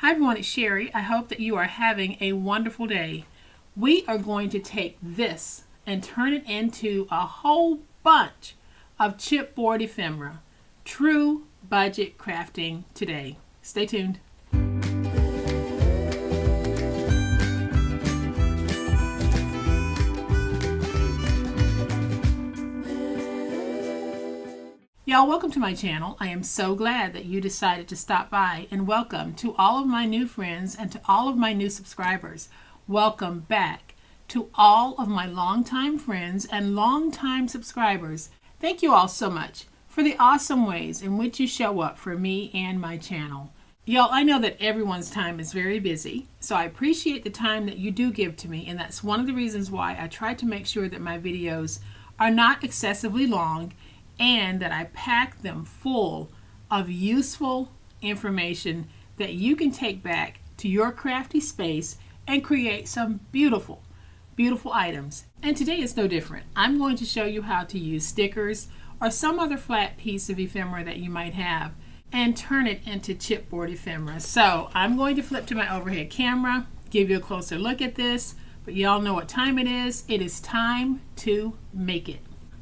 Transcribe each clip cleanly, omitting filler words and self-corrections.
Hi everyone, it's Sherry. I hope that you are having a wonderful day. We are going to take this and turn it into a whole bunch of chipboard ephemera. True budget crafting today. Stay tuned. Y'all, welcome to my channel. I am so glad that you decided to stop by, and welcome to all of my new friends and to all of my new subscribers. Welcome back to all of my longtime friends and longtime subscribers. Thank you all so much for the awesome ways in which you show up for me and my channel. Y'all, I know that everyone's time is very busy, so I appreciate the time that you do give to me, and that's one of the reasons why I try to make sure that my videos are not excessively long and that I pack them full of useful information that you can take back to your crafty space and create some beautiful, beautiful items. And today is no different. I'm going to show you how to use stickers or some other flat piece of ephemera that you might have and turn it into chipboard ephemera. So I'm going to flip to my overhead camera, give you a closer look at this, but y'all know what time it is. It is time to make it.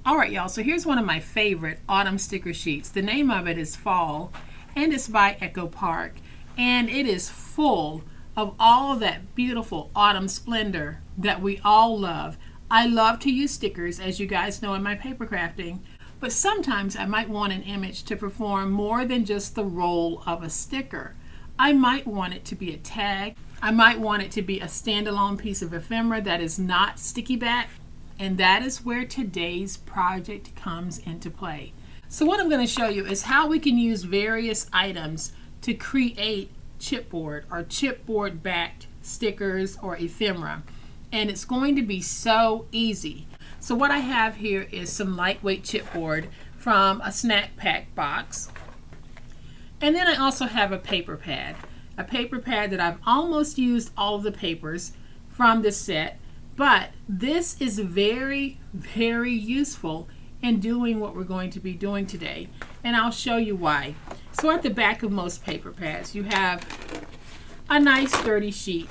Alright y'all, so here's one of my favorite autumn sticker sheets. The name of it is Fall, and it's by Echo Park, and it is full of all of that beautiful autumn splendor that we all love. I love to use stickers, as you guys know, in my paper crafting, but sometimes I might want an image to perform more than just the role of a sticker. I might want it to be a tag. I might want it to be a standalone piece of ephemera that is not sticky back. And that is where today's project comes into play. So what I'm going to show you is how we can use various items to create chipboard or chipboard backed stickers or ephemera. And it's going to be so easy. So what I have here is some lightweight chipboard from a snack pack box. And then I also have a paper pad. A paper pad that I've almost used all of the papers from this set. But this is very, very useful in doing what we're going to be doing today. And I'll show you why. So at the back of most paper pads, you have a nice sturdy sheet.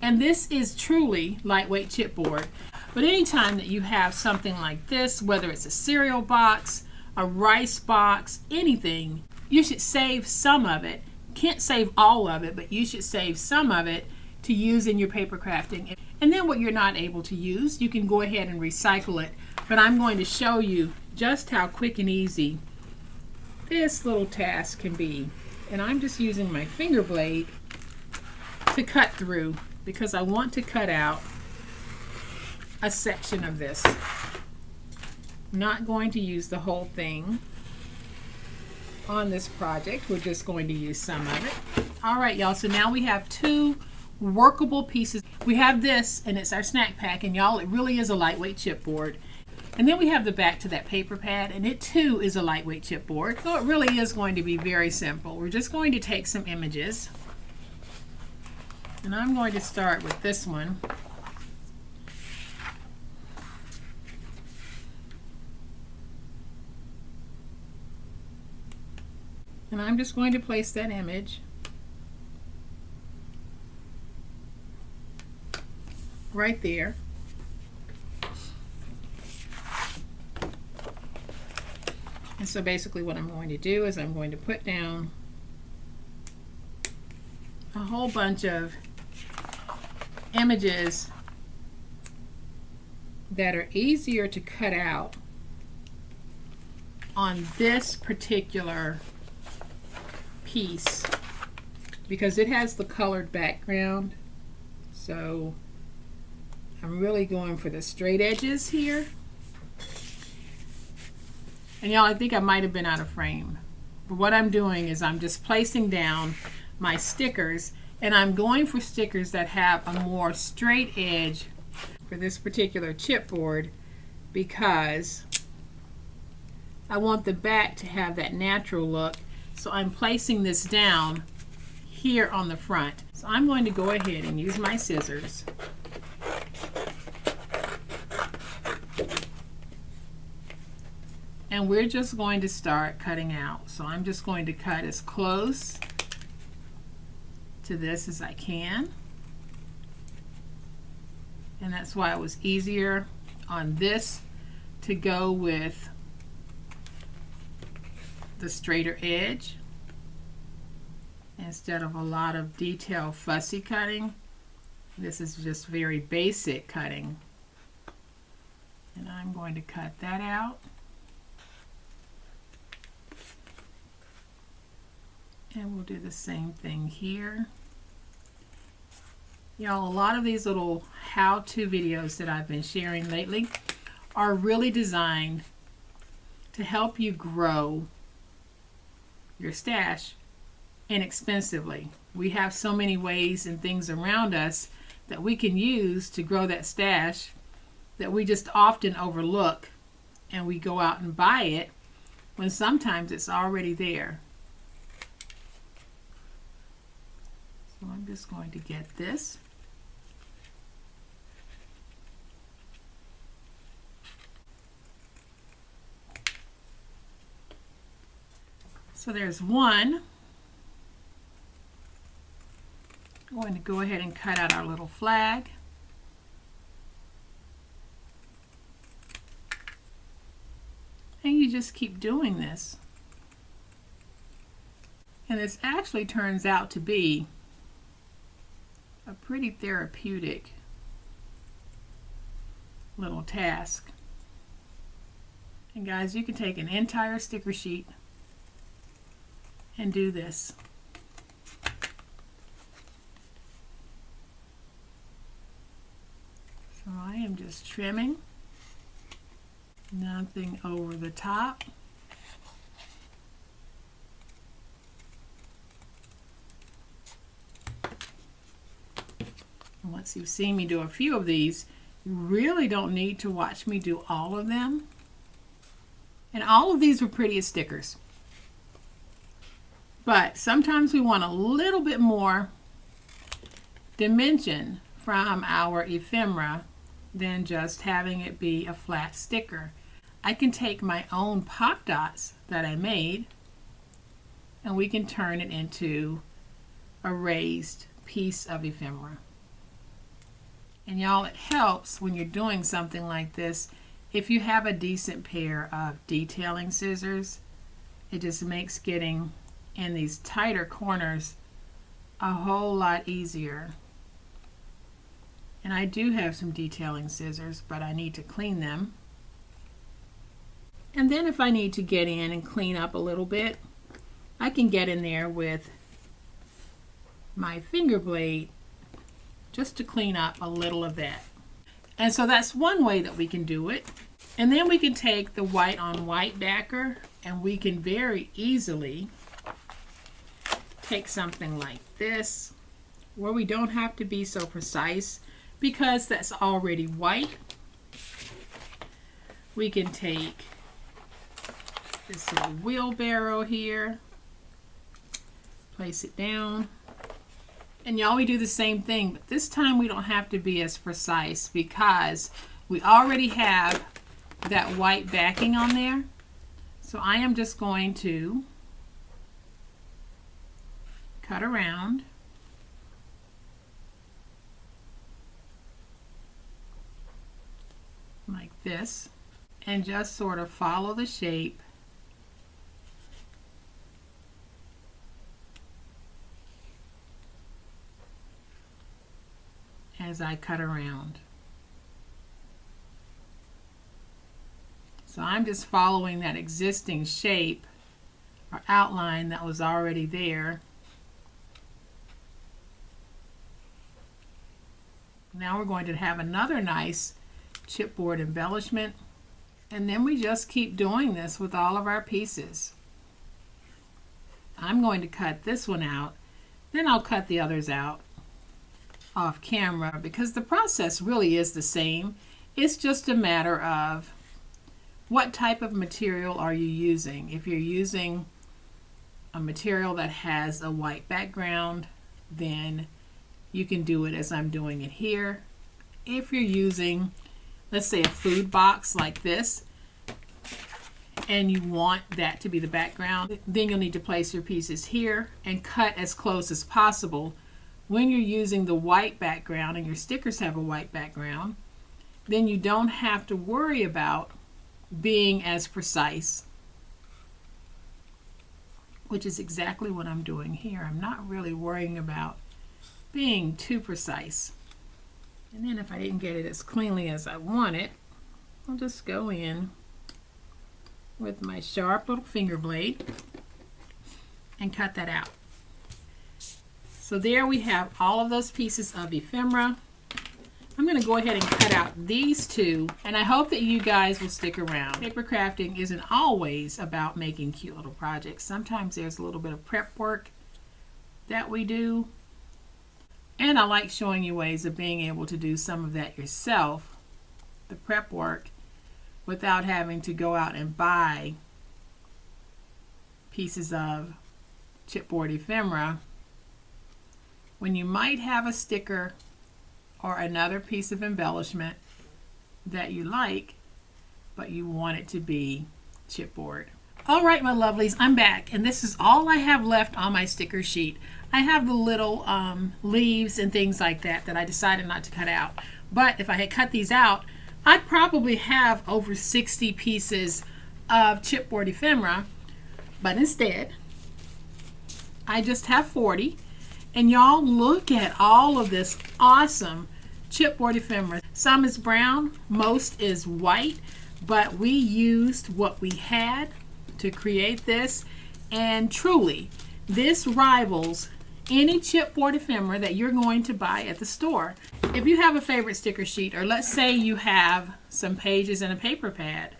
And this is truly lightweight chipboard. But anytime that you have something like this, whether it's a cereal box, a rice box, anything, you should save some of it. Can't save all of it, but you should save some of it to use in your paper crafting. And then what you're not able to use, you can go ahead and recycle it. But I'm going to show you just how quick and easy this little task can be. And I'm just using my finger blade to cut through because I want to cut out a section of this. I'm not going to use the whole thing on this project. We're just going to use some of it. All right, y'all, so now we have two workable pieces. We have this, and it's our snack pack, and y'all, it really is a lightweight chipboard. And then we have the back to that paper pad, and it too is a lightweight chipboard. So it really is going to be very simple. We're just going to take some images, and I'm going to start with this one. And I'm just going to place that image right there. And so basically what I'm going to do is I'm going to put down a whole bunch of images that are easier to cut out on this particular piece because it has the colored background. So I'm really going for the straight edges here. And y'all, I think I might have been out of frame. But what I'm doing is I'm just placing down my stickers, and I'm going for stickers that have a more straight edge for this particular chipboard because I want the back to have that natural look. So I'm placing this down here on the front. So I'm going to go ahead and use my scissors. And we're just going to start cutting out. So I'm just going to cut as close to this as I can. And that's why it was easier on this to go with the straighter edge instead of a lot of detailed fussy cutting. This is just very basic cutting. And I'm going to cut that out. And we'll do the same thing here. Y'all, a lot of these little how-to videos that I've been sharing lately are really designed to help you grow your stash inexpensively. We have so many ways and things around us that we can use to grow that stash that we just often overlook, and we go out and buy it when sometimes it's already there. So I'm just going to get this. So there's one. I'm going to go ahead and cut out our little flag. And you just keep doing this. And this actually turns out to be a pretty therapeutic little task. And guys, you can take an entire sticker sheet and do this. So I am just trimming, nothing over the top. And once you've seen me do a few of these, you really don't need to watch me do all of them. And all of these were pretty as stickers. But sometimes we want a little bit more dimension from our ephemera than just having it be a flat sticker. I can take my own pop dots that I made and we can turn it into a raised piece of ephemera. And y'all, it helps when you're doing something like this if you have a decent pair of detailing scissors. It just makes getting in these tighter corners a whole lot easier. And I do have some detailing scissors, but I need to clean them. And then if I need to get in and clean up a little bit, I can get in there with my finger blade just to clean up a little of that. And so that's one way that we can do it. And then we can take the white on white backer and we can very easily take something like this, where we don't have to be so precise because that's already white. We can take this little wheelbarrow here, place it down, and y'all, we do the same thing, but this time we don't have to be as precise because we already have that white backing on there. So I am just going to cut around like this and just sort of follow the shape as I cut around. So I'm just following that existing shape or outline that was already there. Now we're going to have another nice chipboard embellishment, and then we just keep doing this with all of our pieces. I'm going to cut this one out, then I'll cut the others out off camera because the process really is the same. It's just a matter of what type of material are you using. If you're using a material that has a white background, then you can do it as I'm doing it here. If you're using, let's say, a food box like this, and you want that to be the background, then you'll need to place your pieces here and cut as close as possible when you're using the white background and your stickers have a white background, then you don't have to worry about being as precise, which is exactly what I'm doing here. I'm not really worrying about being too precise. And then if I didn't get it as cleanly as I want it, I'll just go in with my sharp little finger blade and cut that out. So there we have all of those pieces of ephemera. I'm going to go ahead and cut out these two, and I hope that you guys will stick around. Paper crafting isn't always about making cute little projects. Sometimes there's a little bit of prep work that we do, and I like showing you ways of being able to do some of that yourself, the prep work, without having to go out and buy pieces of chipboard ephemera when you might have a sticker or another piece of embellishment that you like, but you want it to be chipboard. All right, my lovelies, I'm back, and this is all I have left on my sticker sheet. I have the little leaves and things like that I decided not to cut out. But if I had cut these out, I'd probably have over 60 pieces of chipboard ephemera, but instead, I just have 40. And y'all, look at all of this awesome chipboard ephemera. Some is brown, most is white, but we used what we had to create this, and truly, this rivals any chipboard ephemera that you're going to buy at the store. If you have a favorite sticker sheet, or let's say you have some pages and a paper pad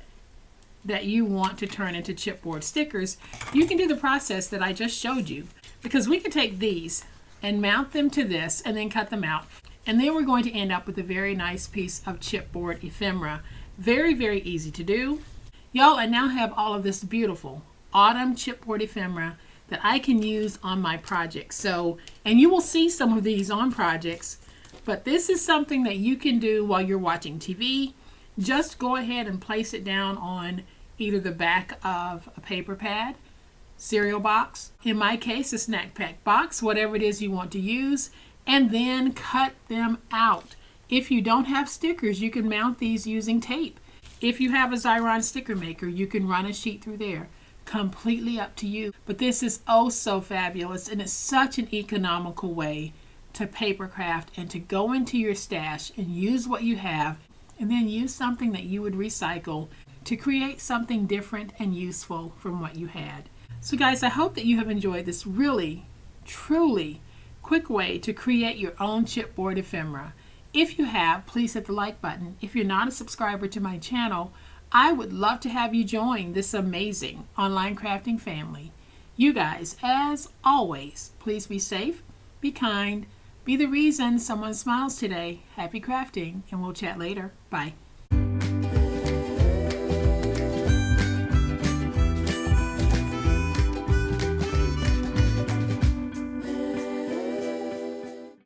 that you want to turn into chipboard stickers, you can do the process that I just showed you, because we can take these and mount them to this and then cut them out, and then we're going to end up with a very nice piece of chipboard ephemera. Very, very easy to do. Y'all, I now have all of this beautiful autumn chipboard ephemera that I can use on my projects. So, and you will see some of these on projects, but this is something that you can do while you're watching TV. Just go ahead and place it down on either the back of a paper pad, cereal box, in my case a snack pack box, whatever it is you want to use, and then cut them out. If you don't have stickers, you can mount these using tape. If you have a Xyron sticker maker, you can run a sheet through there. Completely up to you. But this is oh so fabulous, and it's such an economical way to paper craft and to go into your stash and use what you have, and then use something that you would recycle to create something different and useful from what you had. So guys, I hope that you have enjoyed this really, truly quick way to create your own chipboard ephemera. If you have, please hit the like button. If you're not a subscriber to my channel, I would love to have you join this amazing online crafting family. You guys, as always, please be safe, be kind, be the reason someone smiles today. Happy crafting, and we'll chat later. Bye.